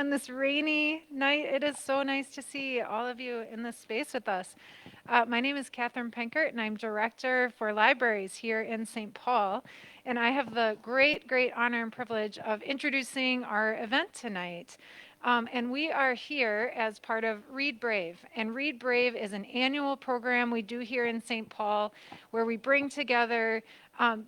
on this rainy night. It is so nice to see all of you in this space with us. My name is Catherine Penkert, and I'm Director for Libraries here in St. Paul. And I have the great honor and privilege of introducing our event tonight. And we are here as part of Read Brave. And Read Brave is an annual program we do here in St. Paul where we bring together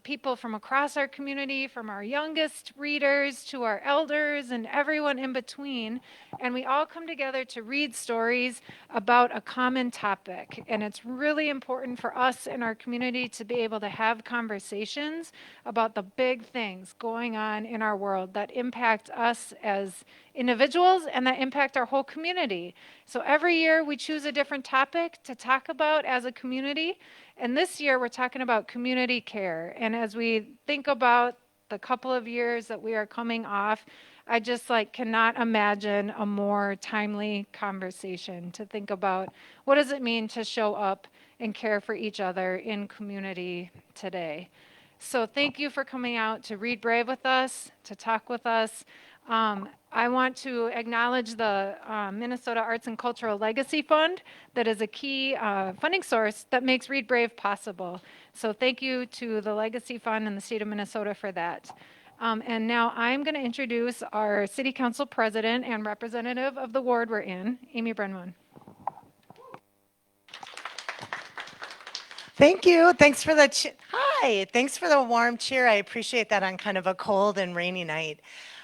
people from across our community, from our youngest readers to our elders and everyone in between. And we all come together to read stories about a common topic. And it's really important for us in our community to be able to have conversations about the big things going on in our world that impact us as individuals and that impact our whole community. So every year we choose a different topic to talk about as a community. And this year we're talking about community care. And as we think about the couple of years that we are coming off, I just cannot imagine a more timely conversation to think about what does it mean to show up and care for each other in community today. So thank you for coming out to Read Brave with us, to talk with us. I want to acknowledge the Minnesota Arts and Cultural Legacy Fund that is a key funding source that makes Read Brave possible. So thank you to the Legacy Fund and the state of Minnesota for that. And now I'm going to introduce our City Council President and representative of the ward we're in, Amy Brenmann. Thank you. Thanks for the hi. Thanks for the warm cheer. I appreciate that on kind of a cold and rainy night.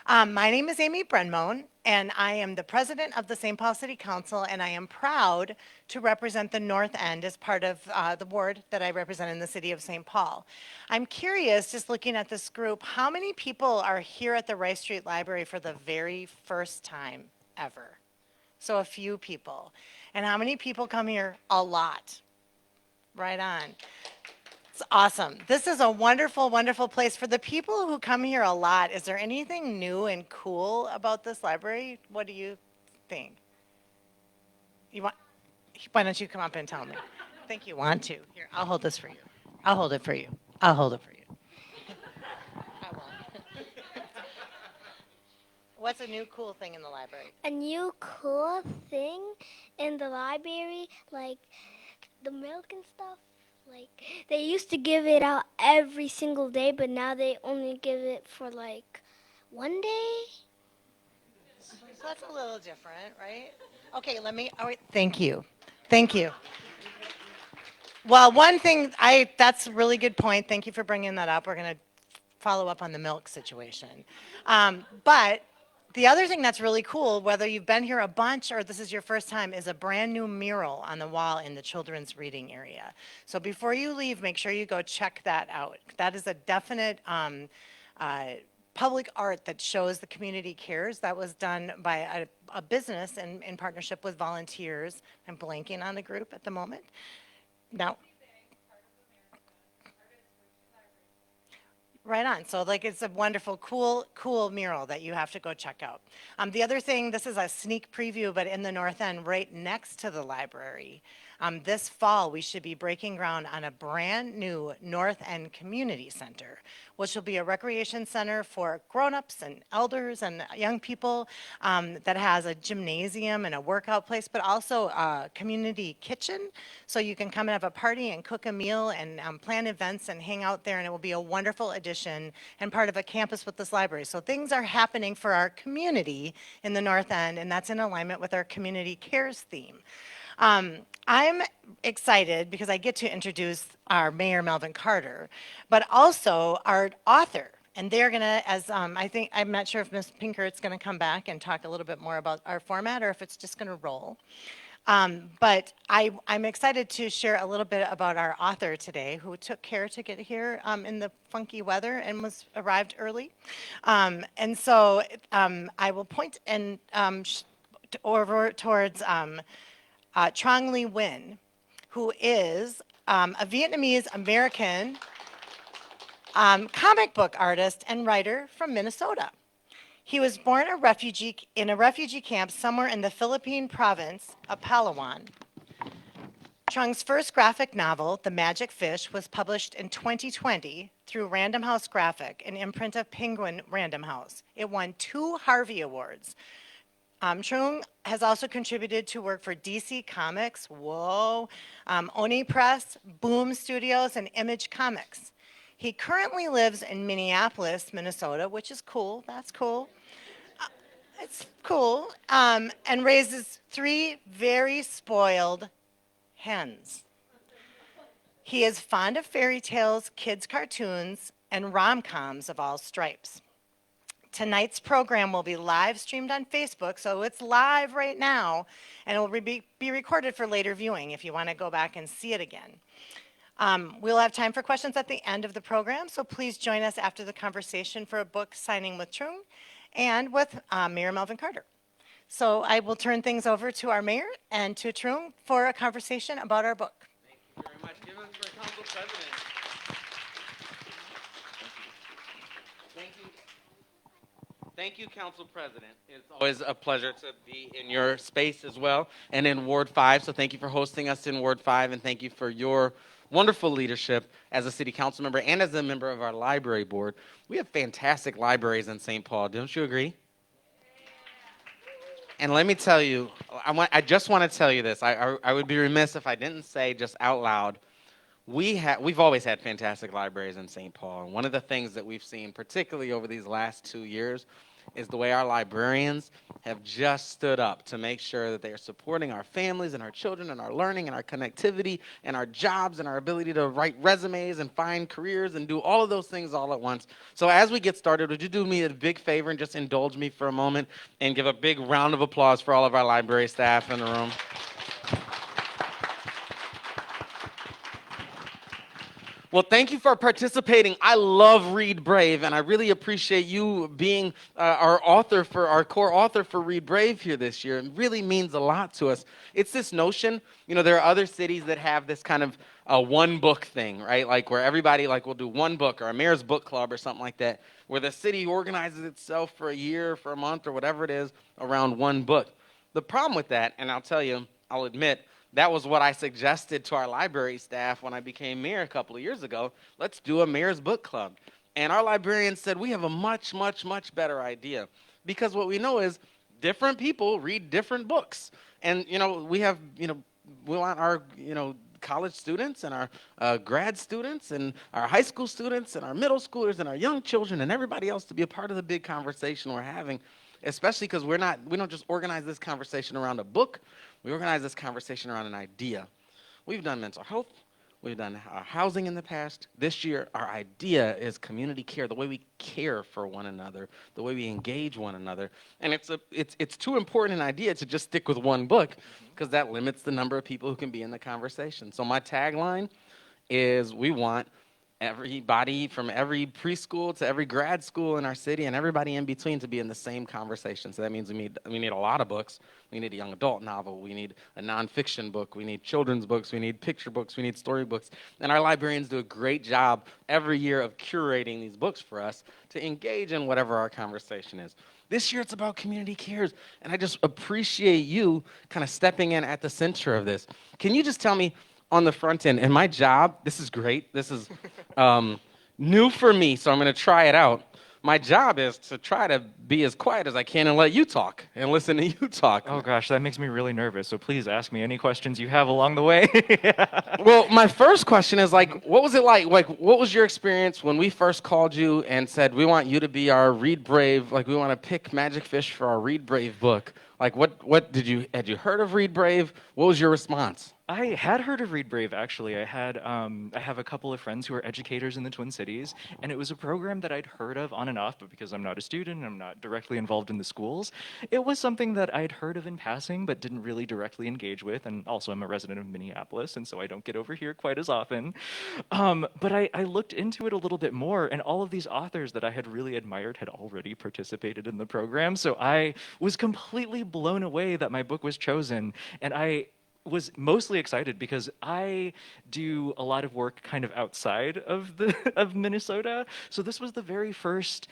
My name is Amy Brenmann, and I am the president of the St. Paul City Council, and I am proud to represent the North End as part of the ward that I represent in the city of St. Paul. I'm curious, just looking at this group, how many people are here at the Rice Street Library for the very first time ever? So a few people. And how many people come here? A lot. Right on. It's awesome. This is a wonderful place. For the people who come here a lot, is there anything new and cool about this library? What do you think? Why don't you come up and tell me? I think you want to. Here, I'll hold this for you. I'll hold it for you. I'll hold it for you. I won't. What's a new cool thing in the library? A new cool thing in the library, like the milk and stuff. Like, they used to give it out every single day, but now they only give it for like one day. So that's a little different, right? Okay, thank you. Thank you. Well, one thing, that's a really good point. Thank you for bringing that up. We're going to follow up on the milk situation. But the other thing that's really cool, whether you've been here a bunch or this is your first time, is a brand new mural on the wall in the children's reading area. So before you leave, make sure you go check that out. That is a definite public art that shows the community cares. That was done by a business in partnership with volunteers. I'm blanking on the group at the moment. Now, right on. So it's a wonderful, cool mural that you have to go check out. The other thing, this is a sneak preview, but in the North End, right next to the library, this fall we should be breaking ground on a brand new North End Community Center, which will be a recreation center for grown-ups and elders and young people that has a gymnasium and a workout place, but also a community kitchen. So you can come and have a party and cook a meal and plan events and hang out there, and it will be a wonderful addition and part of a campus with this library. So things are happening for our community in the North End, and that's in alignment with our community cares theme. I'm excited because I get to introduce our Mayor, Melvin Carter, but also our author. And they're going to, I'm not sure if Ms. Penkert's going to come back and talk a little bit more about our format or if it's just going to roll. But I'm excited to share a little bit about our author today, who took care to get here in the funky weather and arrived early. And so I will point over towards Trung Le Nguyen, who is a Vietnamese American comic book artist and writer from Minnesota. He was born in a refugee camp somewhere in the Philippine province of Palawan. Trung's first graphic novel, The Magic Fish, was published in 2020 through Random House Graphic, an imprint of Penguin Random House. It won 2 Harvey Awards. Trung has also contributed to work for DC Comics, whoa, Oni Press, Boom Studios, and Image Comics. He currently lives in Minneapolis, Minnesota, which is cool. That's cool. It's cool. And raises 3 very spoiled hens. He is fond of fairy tales, kids' cartoons, and rom-coms of all stripes. Tonight's program will be live streamed on Facebook, so it's live right now, and it will be recorded for later viewing if you want to go back and see it again. We'll have time for questions at the end of the program, so please join us after the conversation for a book signing with Trung and with Mayor Melvin Carter. So I will turn things over to our mayor and to Trung for a conversation about our book. Thank you very much. Give it for Council President. Thank you. Thank you, Council President. It's always a pleasure to be in your space as well and in Ward 5. So thank you for hosting us in Ward 5, and thank you for your wonderful leadership as a city council member and as a member of our library board. We have fantastic libraries in St. Paul. Don't you agree? And let me tell you, I just want to tell you this. I would be remiss if I didn't say just out loud, we've always had fantastic libraries in St. Paul. And one of the things that we've seen, particularly over these last 2 years, is the way our librarians have just stood up to make sure that they are supporting our families and our children and our learning and our connectivity and our jobs and our ability to write resumes and find careers and do all of those things all at once. So as we get started, would you do me a big favor and just indulge me for a moment and give a big round of applause for all of our library staff in the room? Well, thank you for participating. I love Read Brave, and I really appreciate you being our core author for Read Brave here this year. It really means a lot to us. It's this notion, there are other cities that have this kind of one book thing, right? Like where everybody will do one book or a mayor's book club or something like that, where the city organizes itself for a year, for a month, or whatever it is around one book. The problem with that, and I'll admit, that was what I suggested to our library staff when I became mayor a couple of years ago. Let's do a mayor's book club. And our librarians said, we have a much, much, much better idea. Because what we know is different people read different books. And, we want our, college students and our grad students and our high school students and our middle schoolers and our young children and everybody else to be a part of the big conversation we're having, especially because we don't just organize this conversation around a book. We organize this conversation around an idea. We've done mental health. We've done housing in the past. This year, our idea is community care, the way we care for one another, the way we engage one another. And it's too important an idea to just stick with one book because that limits the number of people who can be in the conversation. So my tagline is we want everybody from every preschool to every grad school in our city and everybody in between to be in the same conversation. So that means we need a lot of books. We need a young adult novel. We need a nonfiction book. We need children's books. We need picture books. We need storybooks. And our librarians do a great job every year of curating these books for us to engage in whatever our conversation is. This year it's about community cares, and I just appreciate you kind of stepping in at the center of this. Can you just tell me, on the front end, and my job, this is great, this is new for me, so I'm going to try it out. My job is to try to be as quiet as I can and let you talk and listen to you talk. Oh gosh, that makes me really nervous, so please ask me any questions you have along the way. Well, my first question is what was it like? What was your experience when we first called you and said, we want you to be our Read Brave, we want to pick Magic Fish for our Read Brave book? Had you heard of Read Brave? What was your response? I had heard of Read Brave, actually. I have a couple of friends who are educators in the Twin Cities, and it was a program that I'd heard of on and off, but because I'm not a student, I'm not directly involved in the schools, it was something that I'd heard of in passing, but didn't really directly engage with, and also I'm a resident of Minneapolis, and so I don't get over here quite as often. But I looked into it a little bit more, and all of these authors that I had really admired had already participated in the program, so I was completely blown away that my book was chosen, and I was mostly excited because I do a lot of work kind of outside of Minnesota. So this was the very first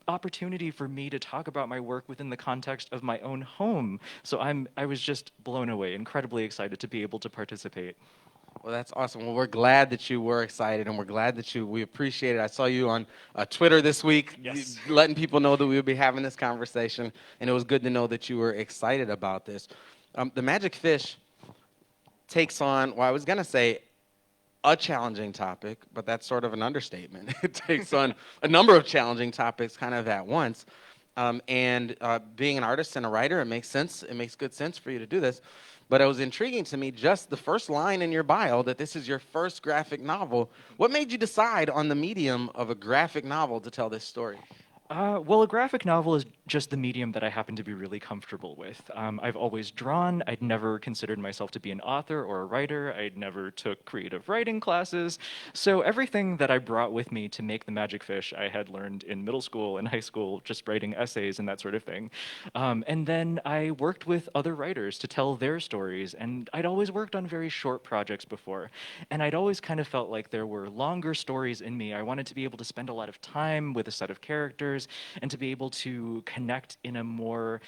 opportunity for me to talk about my work within the context of my own home. So I was just blown away, incredibly excited to be able to participate. Well, that's awesome. Well, we're glad that you were excited, and we're glad that we appreciate it. I saw you on Twitter this week, Yes. letting people know that we would be having this conversation, and it was good to know that you were excited about this. The Magic Fish takes on, well, I was going to say a challenging topic, but that's sort of an understatement. It takes on a number of challenging topics kind of at once. Being an artist and a writer, it makes sense. It makes good sense for you to do this. But it was intriguing to me just the first line in your bio that this is your first graphic novel. What made you decide on the medium of a graphic novel to tell this story? Well, a graphic novel is just the medium that I happen to be really comfortable with. I've always drawn. I'd never considered myself to be an author or a writer. I'd never took creative writing classes. So everything that I brought with me to make the Magic Fish, I had learned in middle school and high school, just writing essays and that sort of thing. And then I worked with other writers to tell their stories. And I'd always worked on very short projects before. And I'd always kind of felt like there were longer stories in me. I wanted to be able to spend a lot of time with a set of characters and to be able to connect in a more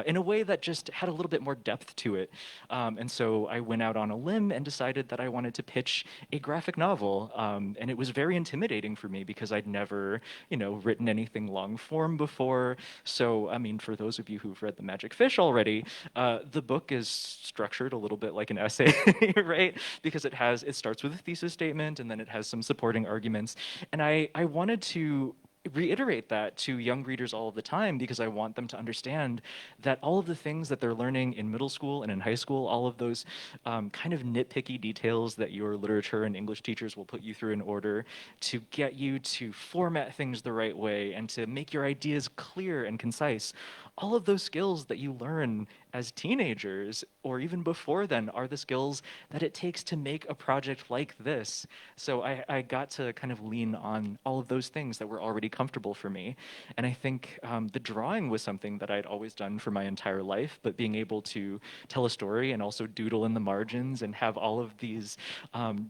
in a way that just had a little bit more depth to it. And so I went out on a limb and decided that I wanted to pitch a graphic novel. And it was very intimidating for me because I'd never, written anything long form before. So, I mean, for those of you who've read The Magic Fish already, the book is structured a little bit like an essay, right? Because it starts with a thesis statement and then it has some supporting arguments. And I wanted to reiterate that to young readers all of the time because I want them to understand that all of the things that they're learning in middle school and in high school, all of those kind of nitpicky details that your literature and English teachers will put you through in order to get you to format things the right way and to make your ideas clear and concise. All of those skills that you learn as teenagers or even before then are the skills that it takes to make a project like this. So I got to kind of lean on all of those things that were already comfortable for me. And I think the drawing was something that I'd always done for my entire life, but being able to tell a story and also doodle in the margins and have all of these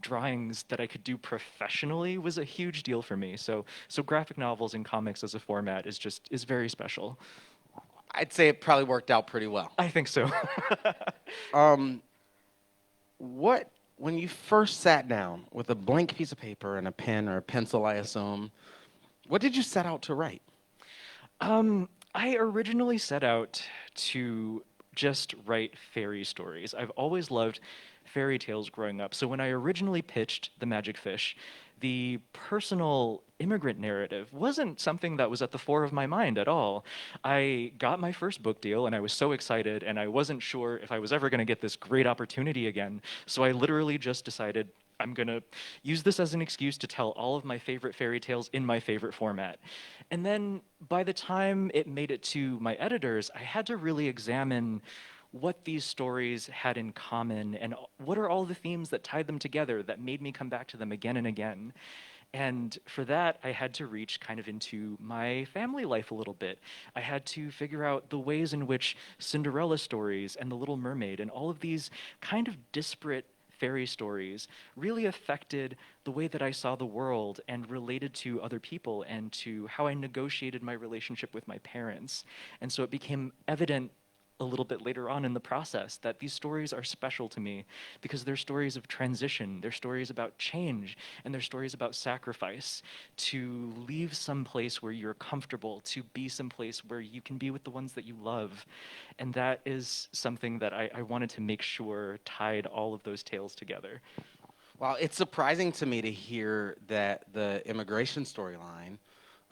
drawings that I could do professionally was a huge deal for me. So graphic novels and comics as a format is very special. I'd say it probably worked out pretty well. I think so. Um, when you first sat down with a blank piece of paper and a pen or a pencil, I assume, what did you set out to write? I originally set out to just write fairy stories. I've always loved fairy tales growing up. So when I originally pitched The Magic Fish, the personal immigrant narrative wasn't something that was at the fore of my mind at all. I got my first book deal and I was so excited and I wasn't sure if I was ever going to get this great opportunity again. So I literally just decided I'm going to use this as an excuse to tell all of my favorite fairy tales in my favorite format. And then by the time it made it to my editors, I had to really examine what these stories had in common and what are all the themes that tied them together that made me come back to them again and again. And for that, I had to reach kind of into my family life a little bit. I had to figure out the ways in which Cinderella stories and The Little Mermaid and all of these kind of disparate fairy stories really affected the way that I saw the world and related to other people and to how I negotiated my relationship with my parents. And so it became evident a little bit later on in the process that these stories are special to me because they're stories of transition, they're stories about change, and they're stories about sacrifice to leave some place where you're comfortable, to be someplace where you can be with the ones that you love. And that is something that I wanted to make sure tied all of those tales together. Well, it's surprising to me to hear that the immigration storyline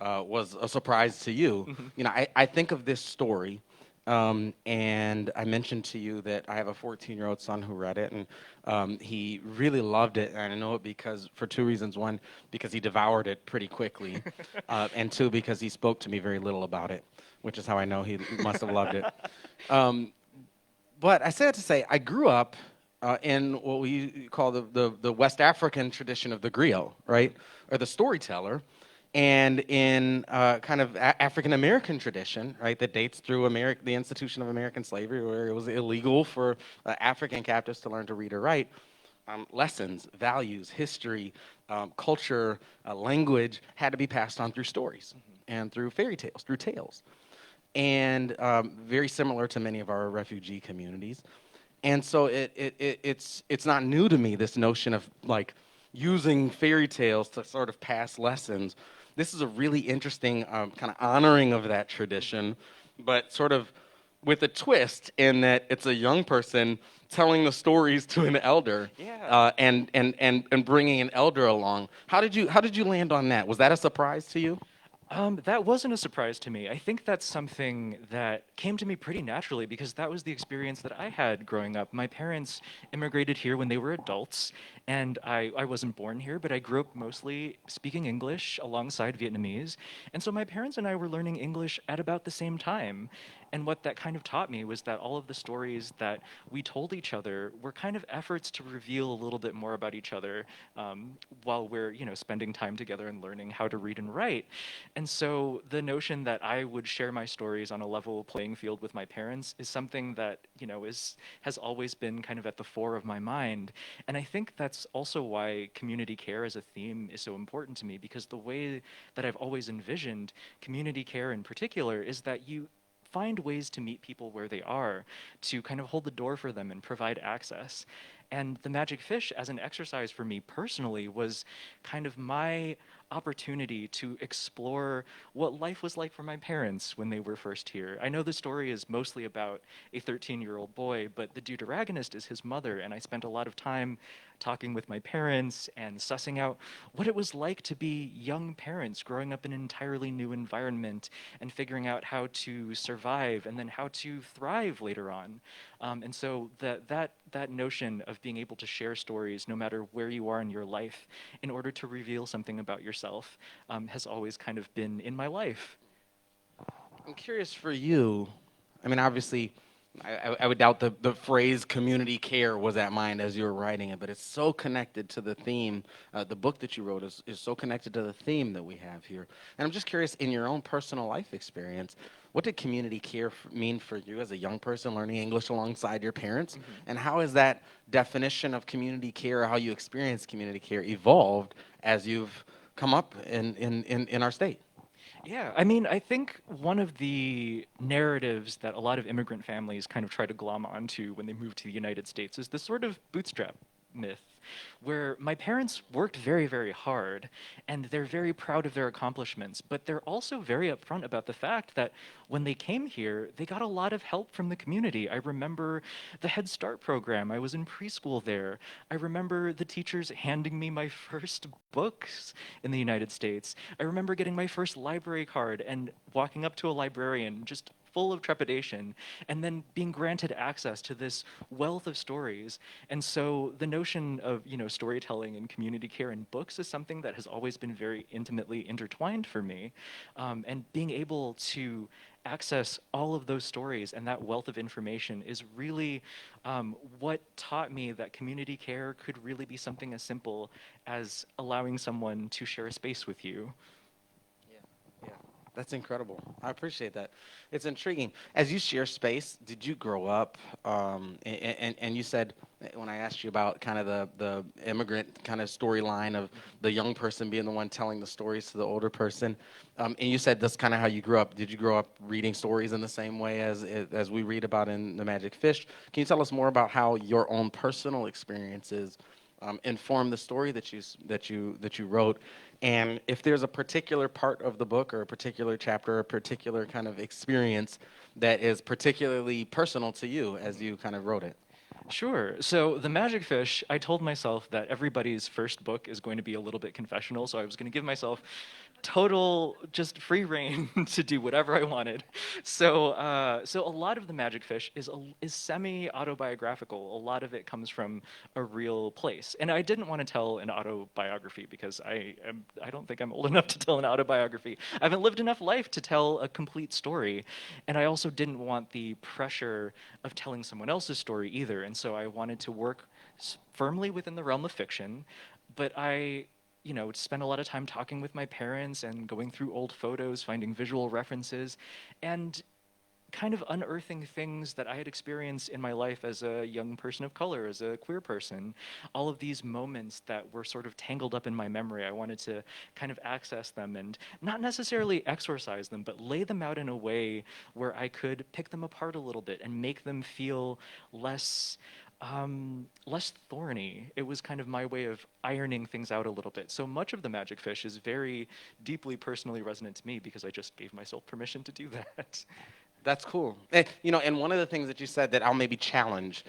was a surprise to you. I think of this story, and I mentioned to you that I have a 14-year-old son who read it, and he really loved it. And I know it for two reasons. One, because he devoured it pretty quickly, and two, because he spoke to me very little about it, which is how I know he must have loved it. But I say that to say, I grew up in what we call the West African tradition of the griot, right, or the storyteller, and in kind of African American tradition, right, that dates through the institution of American slavery, where it was illegal for African captives to learn to read or write. Lessons, values, history, culture, language had to be passed on through stories and through fairy tales, through tales, and very similar to many of our refugee communities. And so it's not new to me, this notion of like using fairy tales to sort of pass lessons. This is a really interesting kind of honoring of that tradition, but sort of with a twist in that it's a young person telling the stories to an elder, Yeah. and bringing an elder along. How did you land on that? Was that a surprise to you? That wasn't a surprise to me. I think that's something that came to me pretty naturally because that was the experience that I had growing up. My parents immigrated here when they were adults, and I wasn't born here, but I grew up mostly speaking English alongside Vietnamese. And so my parents and I were learning English at about the same time. And what that kind of taught me was that all of the stories that we told each other were kind of efforts to reveal a little bit more about each other while we're, spending time together and learning how to read and write. And so the notion that I would share my stories on a level playing field with my parents is something that, has always been kind of at the fore of my mind. And I think that's also why community care as a theme is so important to me because the way that I've always envisioned community care in particular is that you find ways to meet people where they are, to kind of hold the door for them and provide access. And the magic fish, as an exercise for me personally, was kind of my opportunity to explore what life was like for my parents when they were first here. I know the story is mostly about a 13-year-old boy, but the deuteragonist is his mother, and I spent a lot of time talking with my parents and sussing out what it was like to be young parents growing up in an entirely new environment and figuring out how to survive and then how to thrive later on. And so that notion of being able to share stories, no matter where you are in your life, in order to reveal something about yourself, has always kind of been in my life. I'm curious for you. I mean, obviously, I would doubt the phrase community care was at mind as you were writing it, but it's so connected to the theme. The book that you wrote is so connected to the theme that we have here. And I'm just curious, in your own personal life experience, what did community care mean for you as a young person learning English alongside your parents? And how has that definition of community care, or how you experience community care, evolved as you've come up in our state? Yeah, I mean, I think one of the narratives that a lot of immigrant families kind of try to glom onto when they move to the United States is this sort of bootstrap myth, where my parents worked very, very hard and they're very proud of their accomplishments, but they're also very upfront about the fact that when they came here, they got a lot of help from the community. I remember the Head Start program. I was in preschool there. I remember the teachers handing me my first books in the United States. I remember getting my first library card and walking up to a librarian just full of trepidation and then being granted access to this wealth of stories. And so the notion of, storytelling and community care in books is something that has always been very intimately intertwined for me. And being able to access all of those stories and that wealth of information is really what taught me that community care could really be something as simple as allowing someone to share a space with you. Yeah, that's incredible. I appreciate that. It's intriguing. As you share space, did you grow up? And you said when I asked you about kind of the immigrant kind of storyline of the young person being the one telling the stories to the older person, and you said that's kind of how you grew up. Did you grow up reading stories in the same way as we read about in The Magic Fish? Can you tell us more about how your own personal experiences inform the story that you wrote, and if there's a particular part of the book or a particular chapter, a particular kind of experience that is particularly personal to you as you kind of wrote it. Sure. So, The Magic Fish, I told myself that everybody's first book is going to be a little bit confessional, so I was going to give myself total just free reign to do whatever I wanted. So a lot of The Magic Fish is semi autobiographical. A lot of it comes from a real place, and I didn't want to tell an autobiography because I don't think I'm old enough to tell an autobiography. I haven't lived enough life to tell a complete story, and I also didn't want the pressure of telling someone else's story either. And so I wanted to work firmly within the realm of fiction, but I spent a lot of time talking with my parents and going through old photos, finding visual references, and kind of unearthing things that I had experienced in my life as a young person of color, as a queer person. All of these moments that were sort of tangled up in my memory, I wanted to kind of access them and not necessarily exorcise them, but lay them out in a way where I could pick them apart a little bit and make them feel less less thorny. It was kind of my way of ironing things out a little bit. So much of the Magic Fish is very deeply personally resonant to me because I just gave myself permission to do that. That's cool. And one of the things that you said that I'll maybe challenge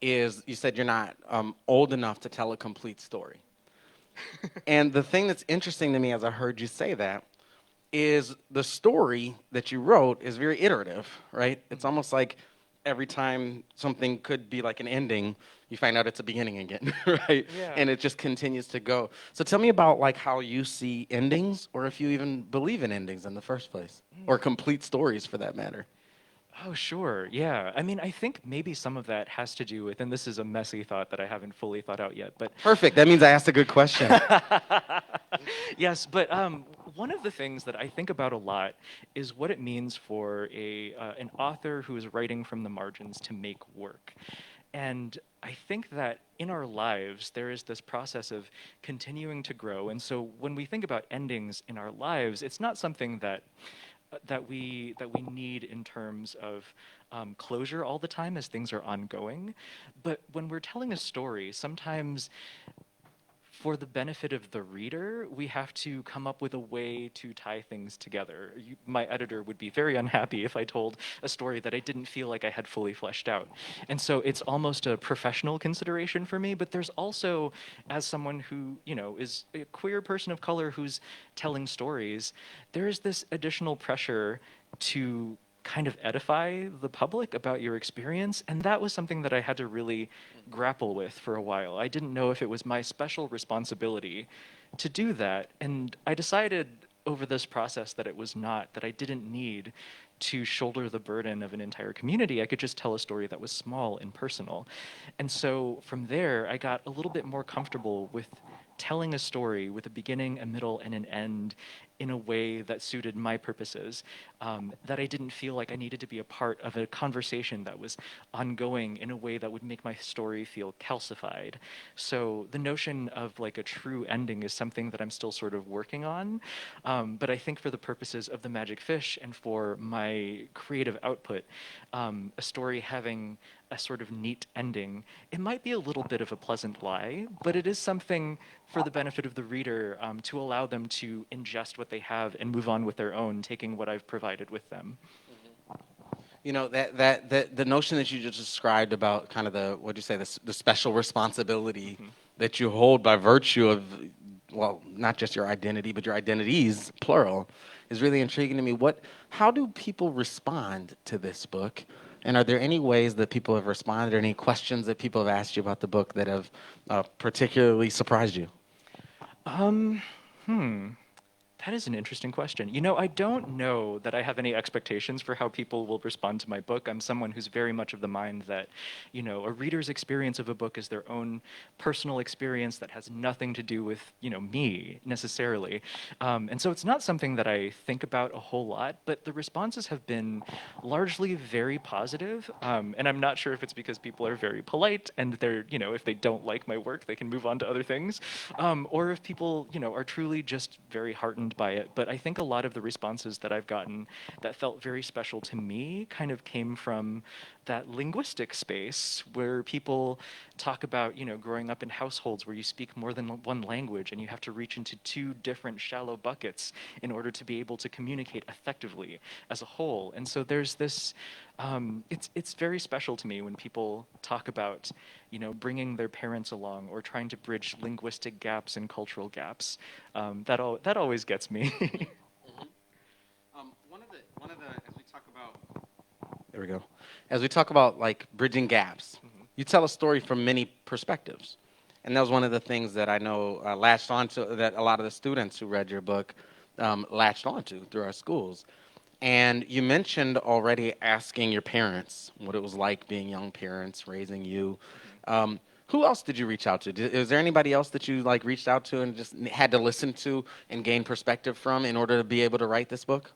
is you said you're not old enough to tell a complete story. And the thing that's interesting to me as I heard you say that is the story that you wrote is very iterative, right? It's almost like every time something could be like an ending, you find out it's a beginning again, right? Yeah. And it just continues to go. So tell me about like how you see endings, or if you even believe in endings in the first place, or complete stories for that matter. Oh, sure. Yeah. I mean, I think maybe some of that has to do with, and this is a messy thought that I haven't fully thought out yet, but Perfect. That means I asked a good question. yes, but one of the things that I think about a lot is what it means for an author who is writing from the margins to make work. And I think that in our lives, there is this process of continuing to grow. And so when we think about endings in our lives, it's not something that we need in terms of closure all the time as things are ongoing. But when we're telling a story, sometimes for the benefit of the reader, we have to come up with a way to tie things together. My editor would be very unhappy if I told a story that I didn't feel like I had fully fleshed out. And so it's almost a professional consideration for me, but there's also, as someone who, is a queer person of color who's telling stories, there is this additional pressure to kind of edify the public about your experience. And that was something that I had to really grapple with for a while. I didn't know if it was my special responsibility to do that. And I decided over this process that it was not, that I didn't need to shoulder the burden of an entire community. I could just tell a story that was small and personal. And so from there, I got a little bit more comfortable with telling a story with a beginning, a middle, and an end in a way that suited my purposes, that I didn't feel like I needed to be a part of a conversation that was ongoing in a way that would make my story feel calcified. So the notion of like a true ending is something that I'm still sort of working on, but I think for the purposes of the Magic Fish and for my creative output, a story having a sort of neat ending, it might be a little bit of a pleasant lie, but it is something for the benefit of the reader, to allow them to ingest what they have and move on with their own, taking what I've provided with them. The notion that you just described about kind of what'd you say, the special responsibility that you hold by virtue of, well, not just your identity, but your identities, plural, is really intriguing to me. How do people respond to this book? And are there any ways that people have responded, or any questions that people have asked you about the book that have particularly surprised you? That is an interesting question. I don't know that I have any expectations for how people will respond to my book. I'm someone who's very much of the mind that, a reader's experience of a book is their own personal experience that has nothing to do with, me necessarily. And so it's not something that I think about a whole lot, but the responses have been largely very positive. And I'm not sure if it's because people are very polite and they're, if they don't like my work, they can move on to other things. Or if people, are truly just very heartened by it. But I think a lot of the responses that I've gotten that felt very special to me kind of came from that linguistic space where people talk about, growing up in households where you speak more than one language and you have to reach into two different shallow buckets in order to be able to communicate effectively as a whole. And so there's this, it's very special to me when people talk about, bringing their parents along or trying to bridge linguistic gaps and cultural gaps. That always gets me. One of the, as we talk about, there we go. As we talk about like bridging gaps, you tell a story from many perspectives, and that was one of the things that I know latched onto, that a lot of the students who read your book latched onto through our schools. And you mentioned already asking your parents what it was like being young parents, raising you. Who else did you reach out to? Is there anybody else that you like reached out to and just had to listen to and gain perspective from in order to be able to write this book?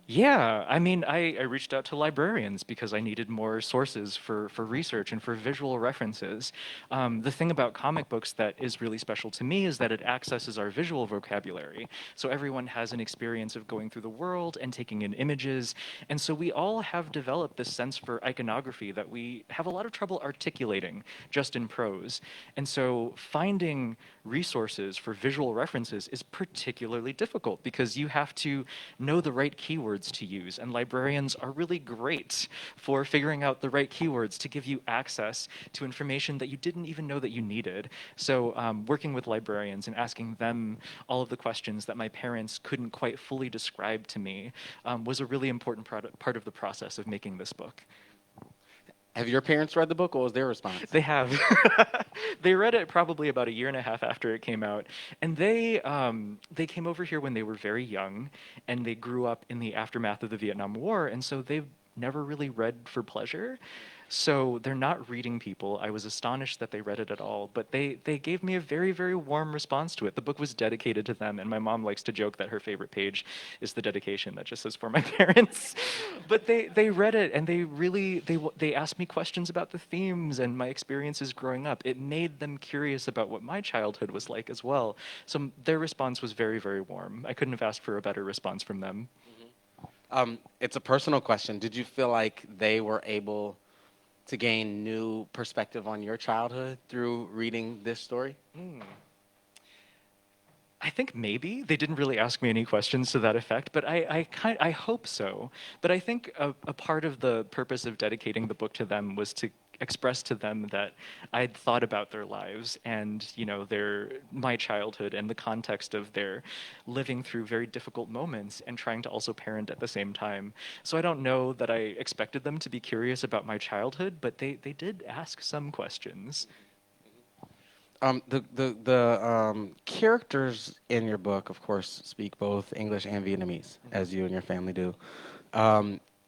Yeah, I mean, I reached out to librarians because I needed more sources for research and for visual references. The thing about comic books that is really special to me is that it accesses our visual vocabulary. So everyone has an experience of going through the world and taking in images. And so we all have developed this sense for iconography that we have a lot of trouble articulating just in prose. And so finding resources for visual references is particularly difficult because you have to know the right keywords to use. And librarians are really great for figuring out the right keywords to give you access to information that you didn't even know that you needed. So working with librarians and asking them all of the questions that my parents couldn't quite fully describe to me was a really important part of the process of making this book. Have your parents read the book? What was their response? They have. They read it probably about a year and a half after it came out, and they came over here when they were very young, and they grew up in the aftermath of the Vietnam War, and so they've never really read for pleasure. So they're not reading people. I was astonished that they read it at all, but they gave me a very, very warm response to it. The book was dedicated to them, and my mom likes to joke that her favorite page is the dedication that just says for my parents. But they read it, and they asked me questions about the themes and my experiences growing up. It made them curious about what my childhood was like as well. So their response was very, very warm. I couldn't have asked for a better response from them. It's a personal question. Did you feel like they were able to gain new perspective on your childhood through reading this story? I think maybe they didn't really ask me any questions to that effect, but I hope so. But I think a part of the purpose of dedicating the book to them was to express to them that I'd thought about their lives and my childhood and the context of their living through very difficult moments and trying to also parent at the same time. So I don't know that I expected them to be curious about my childhood, but they did ask some questions. The characters in your book, of course, speak both English and Vietnamese, as you and your family do.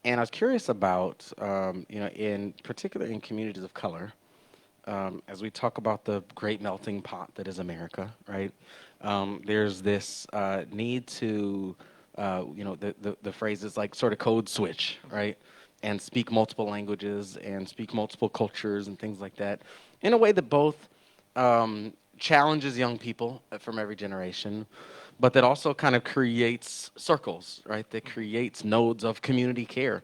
And I was curious about, in particular in communities of color, as we talk about the great melting pot that is America, right? There's this need to, the phrase is like sort of code switch, right? And speak multiple languages and speak multiple cultures and things like that in a way that both challenges young people from every generation, but that also kind of creates circles, right? That creates nodes of community care.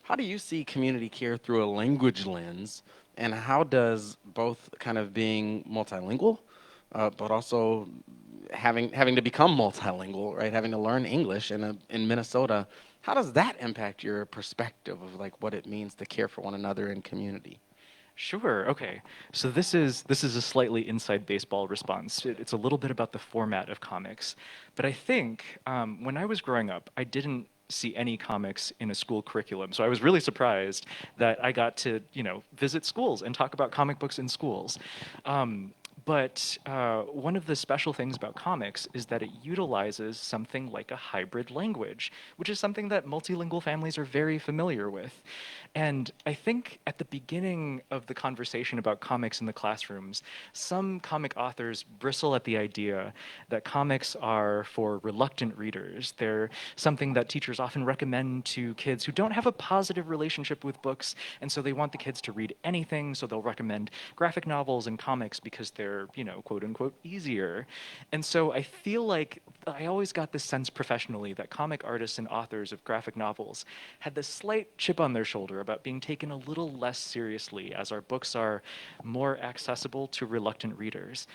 How do you see community care through a language lens, and how does both kind of being multilingual, but also having to become multilingual, right? Having to learn English in Minnesota, how does that impact your perspective of like what it means to care for one another in community? Sure. Okay. So this is a slightly inside baseball response. It's a little bit about the format of comics, but I think when I was growing up, I didn't see any comics in a school curriculum. So I was really surprised that I got to visit schools and talk about comic books in schools. But one of the special things about comics is that it utilizes something like a hybrid language, which is something that multilingual families are very familiar with. And I think at the beginning of the conversation about comics in the classrooms, some comic authors bristle at the idea that comics are for reluctant readers. They're something that teachers often recommend to kids who don't have a positive relationship with books, and so they want the kids to read anything, so they'll recommend graphic novels and comics because they're, quote unquote, easier. And so I feel like I always got this sense professionally that comic artists and authors of graphic novels had this slight chip on their shoulder about being taken a little less seriously as our books are more accessible to reluctant readers.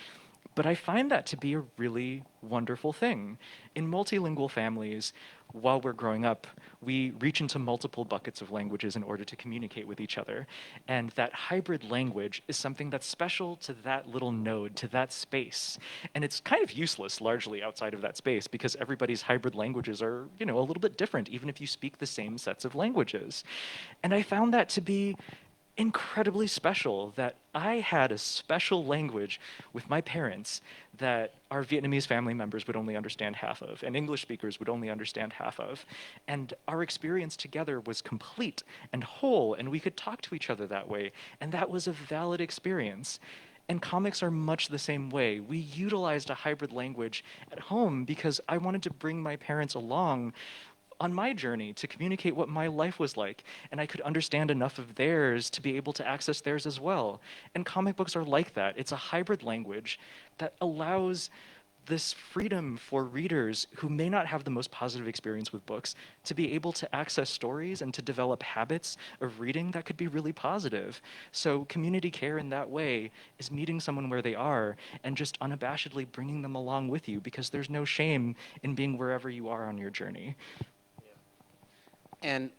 But I find that to be a really wonderful thing. In multilingual families, while we're growing up, we reach into multiple buckets of languages in order to communicate with each other. And that hybrid language is something that's special to that little node, to that space. And it's kind of useless largely outside of that space because everybody's hybrid languages are, a little bit different, even if you speak the same sets of languages. And I found that to be incredibly special that I had a special language with my parents that our Vietnamese family members would only understand half of, and English speakers would only understand half of. And our experience together was complete and whole, and we could talk to each other that way, and that was a valid experience. And comics are much the same way. We utilized a hybrid language at home because I wanted to bring my parents along on my journey to communicate what my life was like, and I could understand enough of theirs to be able to access theirs as well. And comic books are like that. It's a hybrid language that allows this freedom for readers who may not have the most positive experience with books to be able to access stories and to develop habits of reading that could be really positive. So community care in that way is meeting someone where they are and just unabashedly bringing them along with you, because there's no shame in being wherever you are on your journey. And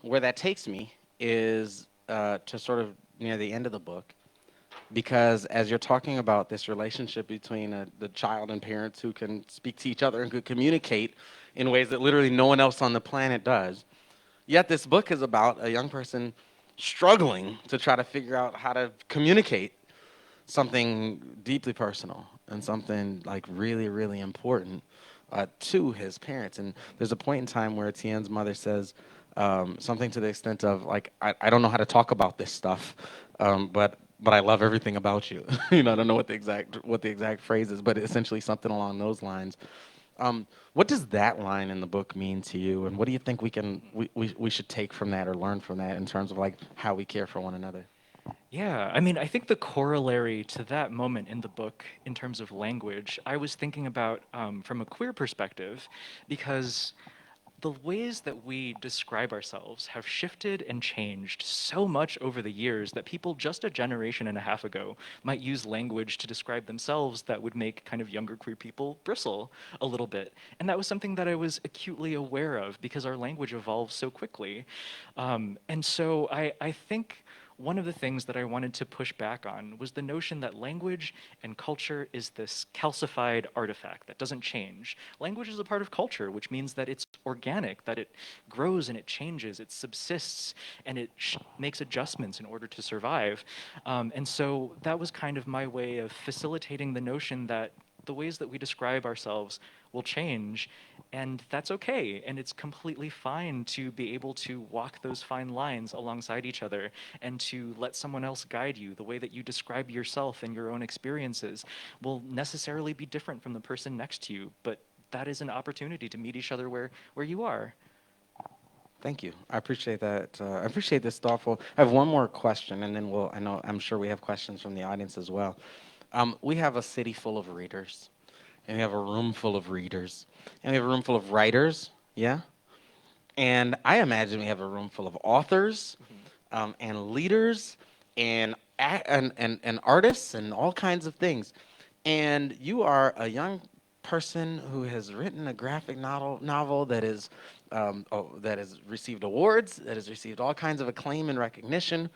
where that takes me is to sort of near the end of the book, because as you're talking about this relationship between the child and parents who can speak to each other and could communicate in ways that literally no one else on the planet does, yet this book is about a young person struggling to try to figure out how to communicate something deeply personal and something like really, really important to his parents. And there's a point in time where Tien's mother says something to the extent of like, I don't know how to talk about this stuff, but I love everything about you. I don't know what the exact phrase is, but essentially something along those lines. What does that line in the book mean to you, and what do you think we should take from that or learn from that in terms of like how we care for one another? Yeah, I mean, I think the corollary to that moment in the book, in terms of language, I was thinking about from a queer perspective, because the ways that we describe ourselves have shifted and changed so much over the years that people just a generation and a half ago might use language to describe themselves that would make kind of younger queer people bristle a little bit. And that was something that I was acutely aware of because our language evolves so quickly. And so I think one of the things that I wanted to push back on was the notion that language and culture is this calcified artifact that doesn't change. Language is a part of culture, which means that it's organic, that it grows and it changes, it subsists, and it makes adjustments in order to survive. And so that was kind of my way of facilitating the notion that the ways that we describe ourselves will change, and that's okay. And it's completely fine to be able to walk those fine lines alongside each other and to let someone else guide you. The way that you describe yourself and your own experiences will necessarily be different from the person next to you, but that is an opportunity to meet each other where you are. Thank you. I appreciate that. I appreciate this thoughtful. I have one more question, and then I'm sure we have questions from the audience as well. We have a city full of readers, and we have a room full of readers, and we have a room full of writers, yeah? And I imagine we have a room full of authors, and leaders, and, and artists, and all kinds of things. And you are a young person who has written a graphic novel that has received awards, that has received all kinds of acclaim and recognition.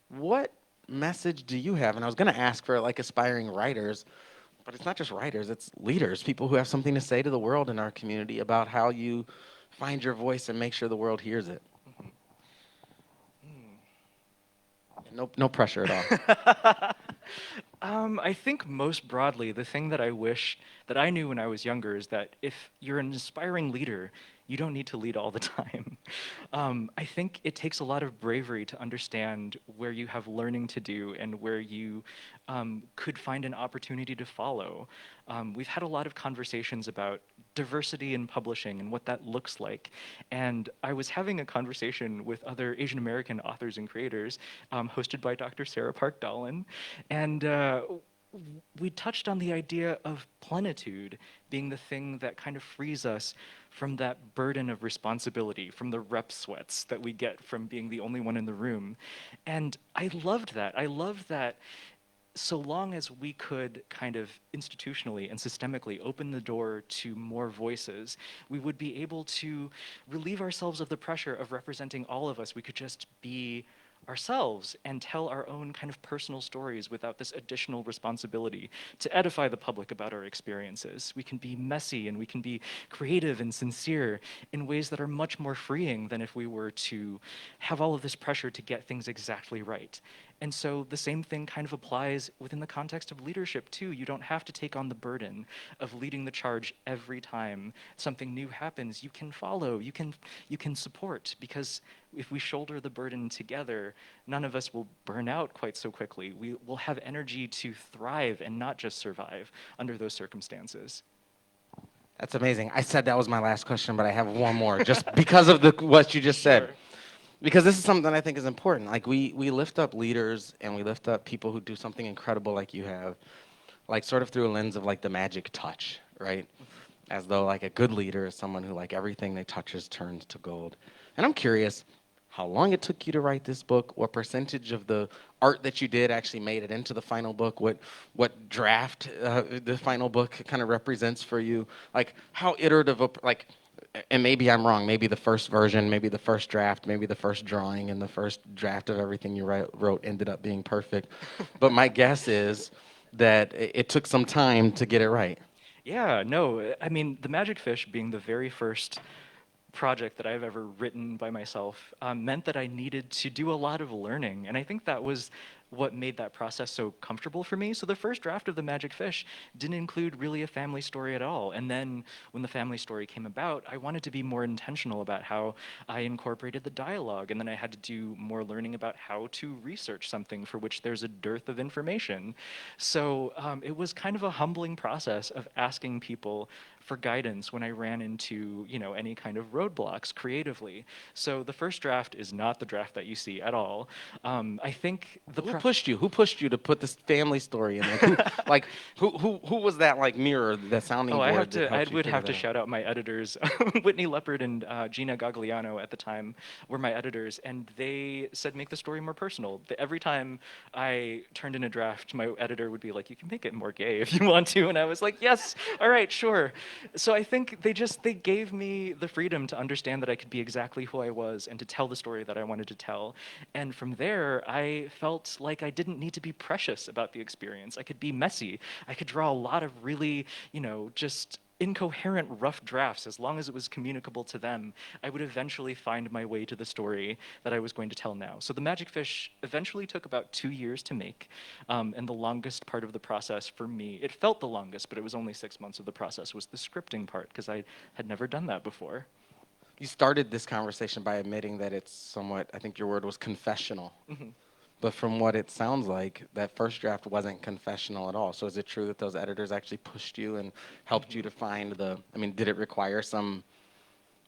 What message do you have? And I was going to ask for like aspiring writers, but it's not just writers, it's leaders, people who have something to say to the world in our community about how you find your voice and make sure the world hears it. No pressure at all. I think most broadly, the thing that I wish that I knew when I was younger is that if you're an inspiring leader, you don't need to lead all the time. I think it takes a lot of bravery to understand where you have learning to do and where you could find an opportunity to follow. We've had a lot of conversations about diversity in publishing and what that looks like. And I was having a conversation with other Asian American authors and creators, hosted by Dr. Sarah Park Dallin. And we touched on the idea of plenitude being the thing that kind of frees us from that burden of responsibility, from the rep sweats that we get from being the only one in the room. And I loved that. I loved that so long as we could kind of institutionally and systemically open the door to more voices, we would be able to relieve ourselves of the pressure of representing all of us. We could just be ourselves and tell our own kind of personal stories without this additional responsibility to edify the public about our experiences. We can be messy and we can be creative and sincere in ways that are much more freeing than if we were to have all of this pressure to get things exactly right. And so the same thing kind of applies within the context of leadership too. You don't have to take on the burden of leading the charge every time something new happens. You can follow, you can support, because if we shoulder the burden together, none of us will burn out quite so quickly. We will have energy to thrive and not just survive under those circumstances. That's amazing. I said that was my last question, but I have one more, just because of what you just said. Sure. Because this is something that I think is important. Like we lift up leaders and we lift up people who do something incredible like you have, like sort of through a lens of like the magic touch, right? As though like a good leader is someone who like everything they touches turns to gold. And I'm curious how long it took you to write this book, what percentage of the art that you did actually made it into the final book, what draft the final book kind of represents for you, like how iterative, like, and maybe I'm wrong, maybe the first version, maybe the first draft, maybe the first drawing and the first draft of everything you wrote ended up being perfect. But my guess is that it took some time to get it right. Yeah, no, I mean, The Magic Fish being the very first project that I've ever written by myself meant that I needed to do a lot of learning. And I think that was what made that process so comfortable for me. So the first draft of The Magic Fish didn't include really a family story at all. And then when the family story came about, I wanted to be more intentional about how I incorporated the dialogue. And then I had to do more learning about how to research something for which there's a dearth of information. So it was kind of a humbling process of asking people for guidance when I ran into, any kind of roadblocks creatively. So the first draft is not the draft that you see at all. I think Who pushed you? Who pushed you to put this family story in? Who was that like mirror, that sounding Oh, board that I helped you would figure have to that out? shout out my editors. Whitney Leopard and Gina Gagliano at the time were my editors, and they said make the story more personal. Every time I turned in a draft, my editor would be like, "You can make it more gay if you want to," and I was like, "Yes, all right, sure." So I think they gave me the freedom to understand that I could be exactly who I was and to tell the story that I wanted to tell. And from there, I felt like I didn't need to be precious about the experience. I could be messy. I could draw a lot of really, just incoherent rough drafts. As long as it was communicable to them, I would eventually find my way to the story that I was going to tell now. So The Magic Fish eventually took about 2 years to make, and the longest part of the process for me, it felt the longest, but it was only 6 months of the process, was the scripting part, because I had never done that before. You started this conversation by admitting that it's somewhat, I think your word was confessional. But from what it sounds like, that first draft wasn't confessional at all. So is it true that those editors actually pushed you and helped you to find I mean, did it require some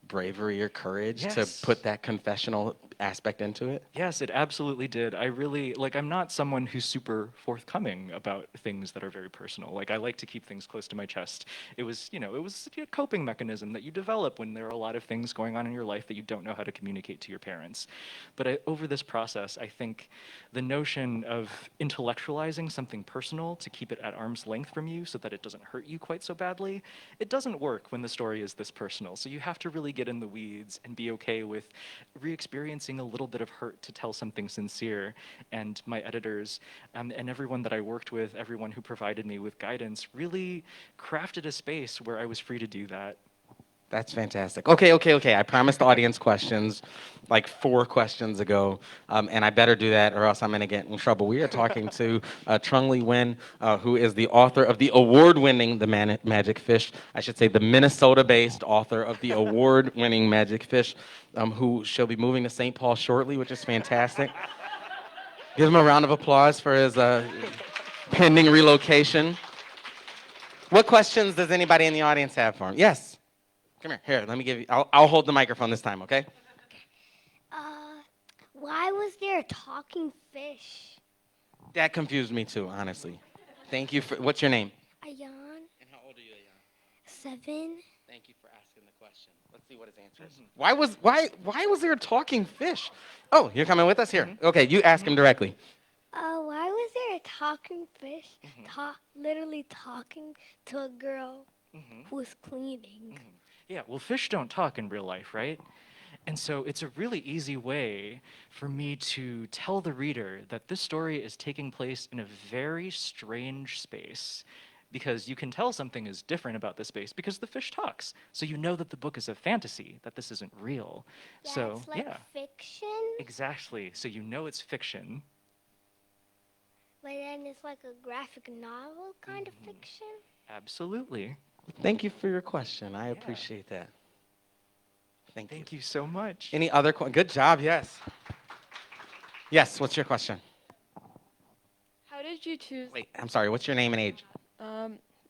bravery or courage to Yes. put that confessional aspect into it? Yes, it absolutely did. I really, I'm not someone who's super forthcoming about things that are very personal. Like, I like to keep things close to my chest. It was a coping mechanism that you develop when there are a lot of things going on in your life that you don't know how to communicate to your parents. But over this process, I think the notion of intellectualizing something personal to keep it at arm's length from you so that it doesn't hurt you quite so badly, it doesn't work when the story is this personal. So you have to really get in the weeds and be okay with re-experiencing a little bit of hurt to tell something sincere. And my editors and everyone that I worked with, everyone who provided me with guidance, really crafted a space where I was free to do that. That's fantastic. Okay. I promised audience questions like 4 questions ago, and I better do that or else I'm going to get in trouble. We are talking to Trung Le Nguyen, who is the author of the award-winning Magic Fish. I should say the Minnesota-based author of the award-winning Magic Fish, who shall be moving to St. Paul shortly, which is fantastic. Give him a round of applause for his pending relocation. What questions does anybody in the audience have for him? Yes. Come here. Here, let me give you. I'll hold the microphone this time, okay? Uh, why was there a talking fish? That confused me too, honestly. Thank you for. What's your name? Ayan, And how old are you, Ayan? 7. Thank you for asking the question. Let's see what his answer is. Why was there a talking fish? Oh, you're coming with us here. Okay, you ask him directly. Why was there a talking fish literally talking to a girl who was cleaning? Yeah, well, fish don't talk in real life, right? And so it's a really easy way for me to tell the reader that this story is taking place in a very strange space, because you can tell something is different about the space because the fish talks. So you know that the book is a fantasy, that this isn't real. So, That's like yeah, fiction, exactly. So you know it's fiction. but then it's like a graphic novel kind of fiction. Absolutely. Thank you for your question. I appreciate that. Thank you. Thank you so much. Any other Good job, yes. Yes, what's your question? How did you choose? Wait, I'm sorry, what's your name and age?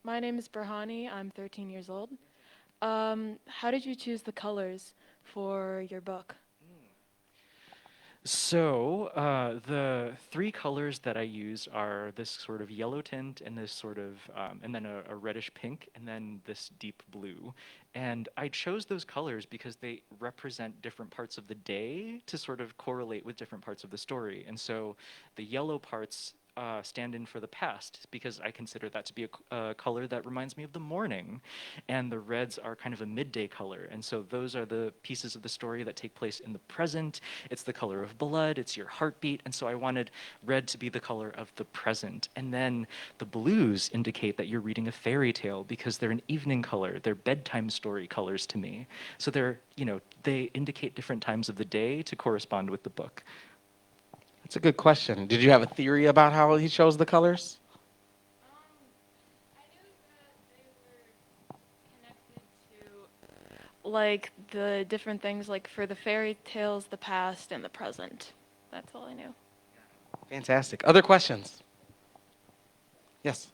My name is Berhani. I'm 13 years old. How did you choose the colors for your book? So the three colors that I use are this sort of yellow tint and this sort of, and then a reddish pink, and then this deep blue. And I chose those colors because they represent different parts of the day to sort of correlate with different parts of the story. And so the yellow parts stand in for the past because I consider that to be a color that reminds me of the morning. And the reds are kind of a midday color. And so those are the pieces of the story that take place in the present. It's the color of blood, it's your heartbeat. And so I wanted red to be the color of the present. And then the blues indicate that you're reading a fairy tale because they're an evening color. They're bedtime story colors to me. So they indicate different times of the day to correspond with the book. That's a good question. Did you have a theory about how he chose the colors? I knew that they were connected to like the different things, like for the fairy tales, the past and the present. That's all I knew. Fantastic. Other questions? Yes.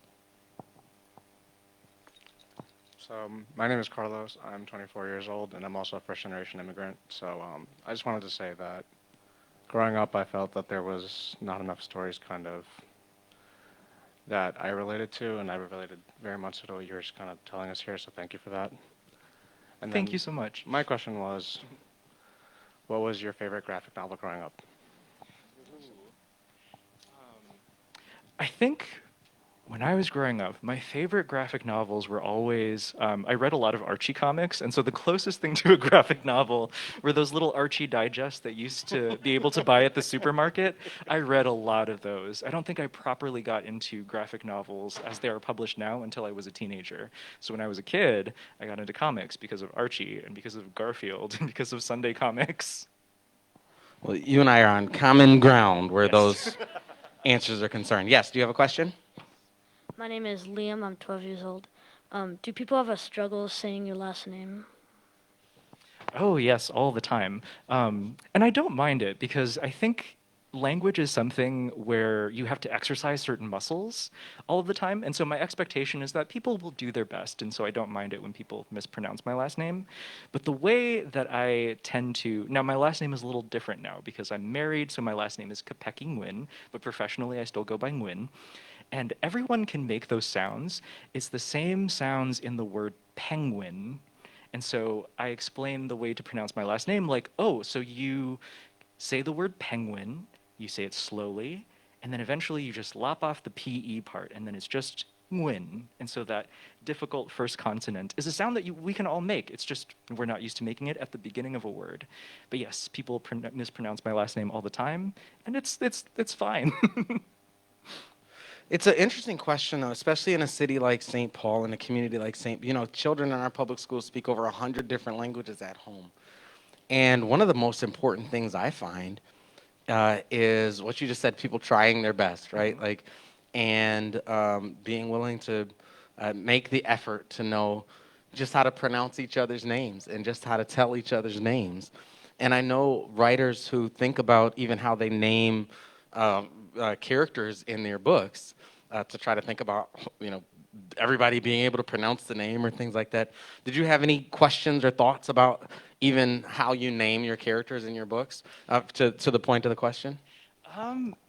So my name is Carlos. I'm 24 years old, and I'm also a first-generation immigrant. So I just wanted to say that growing up, I felt that there was not enough stories kind of that I related to, and I related very much to what you're just kind of telling us here, so thank you for that. And Thank then you so much. my question was, what was your favorite graphic novel growing up? I think when I was growing up, my favorite graphic novels were always, I read a lot of Archie comics, and so the closest thing to a graphic novel were those little Archie digests that used to be able to buy at the supermarket. I read a lot of those. I don't think I properly got into graphic novels as they are published now until I was a teenager. So when I was a kid, I got into comics because of Archie and because of Garfield and because of Sunday comics. Well, you and I are on common ground where Yes. those answers are concerned. Yes, do you have a question? My name is Liam. I'm 12 years old. Do people have a struggle saying your last name? Oh, yes, all the time. And I don't mind it because I think language is something where you have to exercise certain muscles all of the time. And so my expectation is that people will do their best. And so I don't mind it when people mispronounce my last name. But the way that I tend to, now my last name is a little different now because I'm married. So my last name is Nguyen, but professionally I still go by Nguyen. And everyone can make those sounds. It's the same sounds in the word penguin. And so I explain the way to pronounce my last name like, oh, so you say the word penguin, you say it slowly, and then eventually you just lop off the PE part, and then it's just Nguyen. And so that difficult first consonant is a sound that we can all make. It's just we're not used to making it at the beginning of a word. But yes, people mispronounce my last name all the time, and it's fine. It's an interesting question, though, especially in a city like St. Paul, in a community like children in our public schools speak over 100 different languages at home. And one of the most important things I find is what you just said, people trying their best, right? Like, and being willing to make the effort to know just how to pronounce each other's names and just how to tell each other's names. And I know writers who think about even how they name characters in their books to try to think about, everybody being able to pronounce the name or things like that. Did you have any questions or thoughts about even how you name your characters in your books to the point of the question?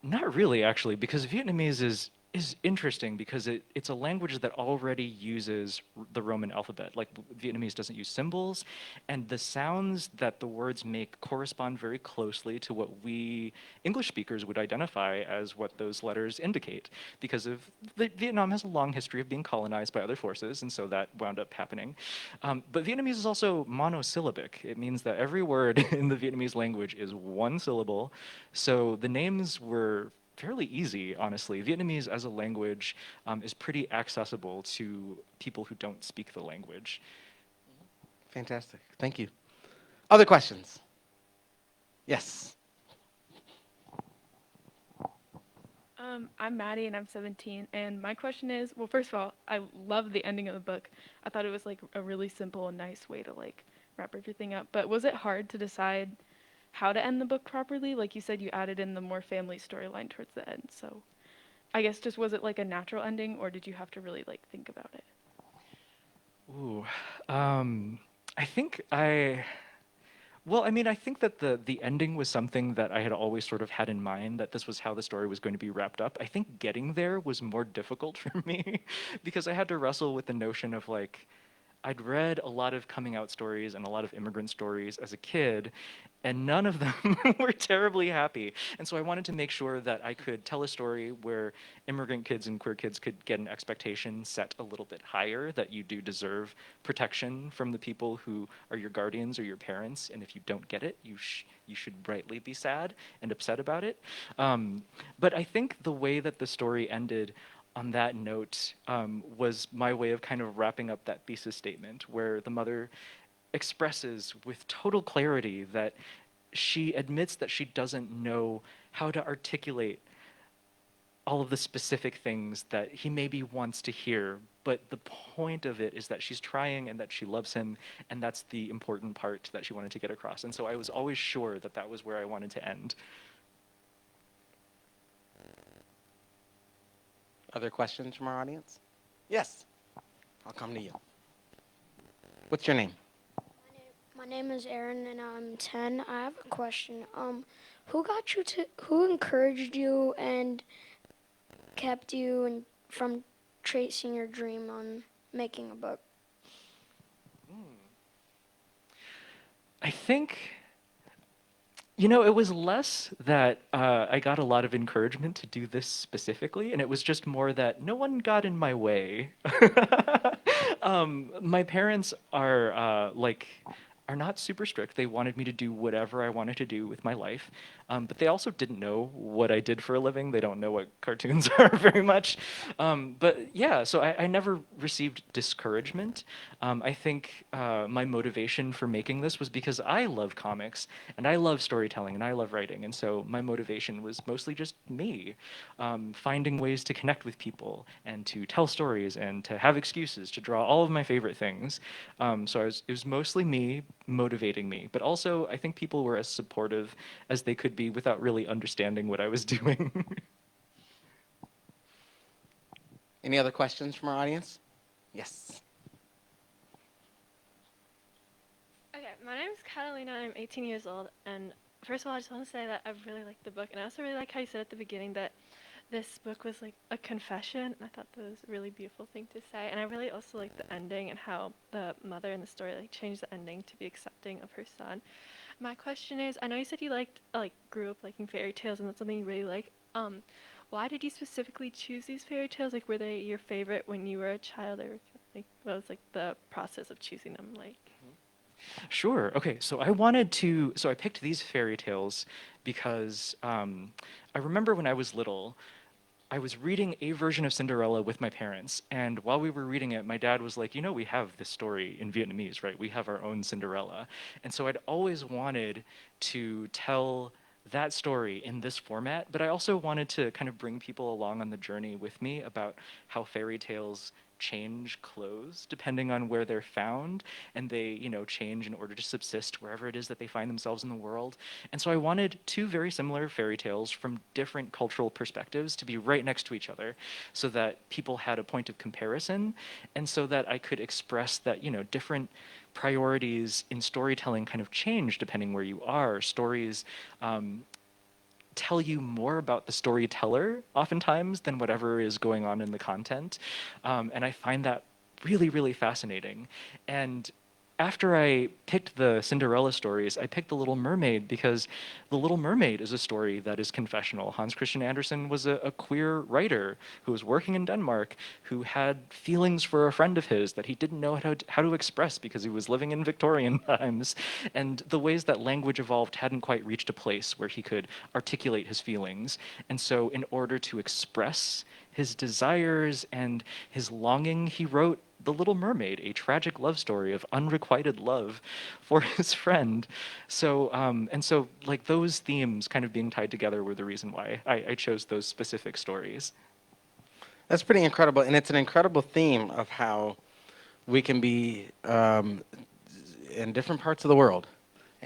Not really, actually, because Vietnamese is interesting because it's a language that already uses the Roman alphabet. Like Vietnamese doesn't use symbols, and the sounds that the words make correspond very closely to what we English speakers would identify as what those letters indicate. Because of Vietnam has a long history of being colonized by other forces, and so that wound up happening. But Vietnamese is also monosyllabic. It means that every word in the Vietnamese language is one syllable. So the names were fairly easy, honestly. Vietnamese as a language is pretty accessible to people who don't speak the language. Fantastic. Thank you. Other questions? Yes. I'm Maddie and I'm 17. And my question is, well, first of all, I love the ending of the book. I thought it was like a really simple and nice way to like wrap everything up. But was it hard to decide how to end the book properly? Like you said, you added in the more family storyline towards the end. So I guess just was it like a natural ending or did you have to really like think about it? Ooh, I think well, I mean, I think that the ending was something that I had always sort of had in mind, that this was how the story was going to be wrapped up. I think getting there was more difficult for me because I had to wrestle with the notion of like I'd read a lot of coming out stories and a lot of immigrant stories as a kid, and none of them were terribly happy. And so I wanted to make sure that I could tell a story where immigrant kids and queer kids could get an expectation set a little bit higher, that you do deserve protection from the people who are your guardians or your parents, and if you don't get it, you should rightly be sad and upset about it. But I think the way that the story ended on that note was my way of kind of wrapping up that thesis statement, where the mother expresses with total clarity that she admits that she doesn't know how to articulate all of the specific things that he maybe wants to hear, but the point of it is that she's trying and that she loves him, and that's the important part that she wanted to get across. And so I was always sure that that was where I wanted to end. Other questions from our audience? Yes, I'll come to you. What's your name? My name is Aaron and I'm 10. I have a question. Who encouraged you and kept you from tracing your dream on making a book? I think, you know, it was less that I got a lot of encouragement to do this specifically, and it was just more that no one got in my way. My parents are not super strict. They wanted me to do whatever I wanted to do with my life, but they also didn't know what I did for a living. They don't know what cartoons are very much. But yeah, so I never received discouragement. I think my motivation for making this was because I love comics and I love storytelling and I love writing, and so my motivation was mostly just me, finding ways to connect with people and to tell stories and to have excuses to draw all of my favorite things. It was mostly me motivating me, but also I think people were as supportive as they could be without really understanding what I was doing. Any other questions from our audience? Yes. Okay, my name is Catalina. I'm 18 years old, and first of all, I just want to say that I really like the book, and I also really like how you said at the beginning that this book was like a confession, and I thought that was a really beautiful thing to say. And I really also like the ending and how the mother in the story like changed the ending to be accepting of her son. My question is, I know you said you grew up liking fairy tales, and that's something you really like. Why did you specifically choose these fairy tales? Like, were they your favorite when you were a child, or like what was like the process of choosing them like? Sure. Okay. So I picked these fairy tales because I remember when I was little, I was reading a version of Cinderella with my parents, and while we were reading it, my dad was like, "You know, we have this story in Vietnamese, right? We have our own Cinderella." And so I'd always wanted to tell that story in this format, but I also wanted to kind of bring people along on the journey with me about how fairy tales change clothes depending on where they're found, and they, you know, change in order to subsist wherever it is that they find themselves in the world. And so I wanted two very similar fairy tales from different cultural perspectives to be right next to each other so that people had a point of comparison, and so that I could express that, you know, different priorities in storytelling kind of change depending where you are. Stories tell you more about the storyteller oftentimes than whatever is going on in the content. And I find that really, really fascinating. And after I picked the Cinderella stories, I picked The Little Mermaid because The Little Mermaid is a story that is confessional. Hans Christian Andersen was a queer writer who was working in Denmark, who had feelings for a friend of his that he didn't know how to express because he was living in Victorian times. And the ways that language evolved hadn't quite reached a place where he could articulate his feelings. And so in order to express his desires and his longing, he wrote The Little Mermaid, a tragic love story of unrequited love for his friend. So, like those themes kind of being tied together were the reason why I chose those specific stories. That's pretty incredible, and it's an incredible theme of how we can be in different parts of the world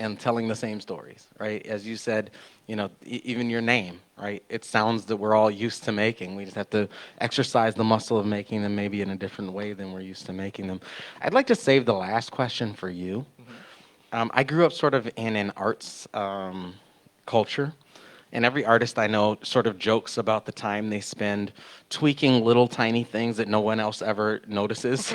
and telling the same stories, right? As you said, you know, even your name, right? It sounds that we're all used to making. We just have to exercise the muscle of making them maybe in a different way than we're used to making them. I'd like to save the last question for you. I grew up sort of in an arts culture, and every artist I know sort of jokes about the time they spend tweaking little tiny things that no one else ever notices.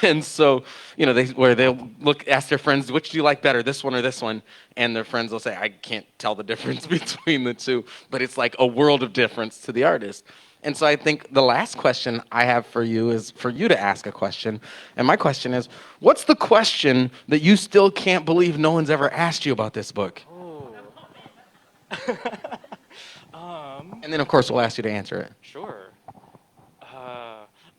And so, you know, they'll ask their friends, which do you like better, this one or this one? And their friends will say, I can't tell the difference between the two, but it's like a world of difference to the artist. And so I think the last question I have for you is for you to ask a question. And my question is, what's the question that you still can't believe no one's ever asked you about this book? And then, of course, we'll ask you to answer it. Sure.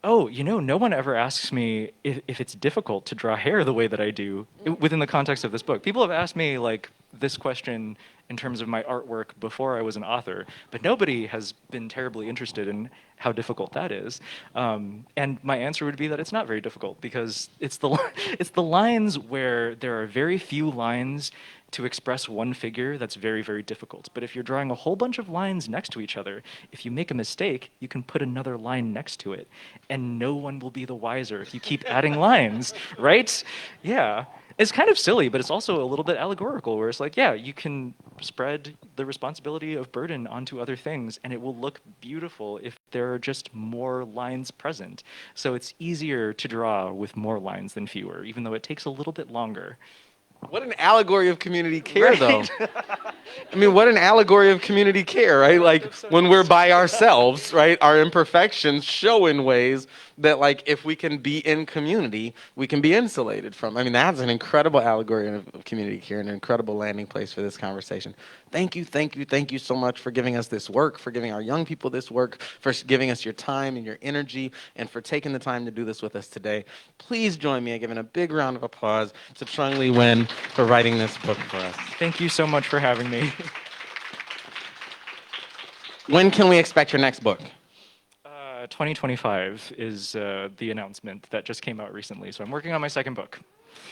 Oh, you know, no one ever asks me if it's difficult to draw hair the way that I do within the context of this book. People have asked me, like, this question in terms of my artwork before I was an author, but nobody has been terribly interested in how difficult that is. And my answer would be that it's not very difficult, because it's the lines where there are very few lines to express one figure that's very, very difficult. But if you're drawing a whole bunch of lines next to each other, if you make a mistake, you can put another line next to it, and no one will be the wiser if you keep adding lines, right? Yeah. It's kind of silly, but it's also a little bit allegorical, where it's like, yeah, you can spread the responsibility of burden onto other things, and it will look beautiful if there are just more lines present. So it's easier to draw with more lines than fewer, even though it takes a little bit longer. What an allegory of community care, though. I mean, what an allegory of community care, right? Like, when we're by ourselves, right, our imperfections show in ways that, like, if we can be in community, we can be insulated from. I mean, that's an incredible allegory of community care and an incredible landing place for this conversation. Thank you, thank you, thank you so much for giving us this work, for giving our young people this work, for giving us your time and your energy, and for taking the time to do this with us today. Please join me in giving a big round of applause to Trung Le Nguyen for writing this book for us. Thank you so much for having me. When can we expect your next book? 2025 is the announcement that just came out recently, so I'm working on my second book.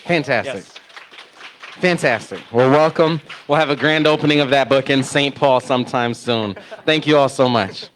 Fantastic. Yes. Fantastic. Well, welcome. We'll have a grand opening of that book in St. Paul sometime soon. Thank you all so much.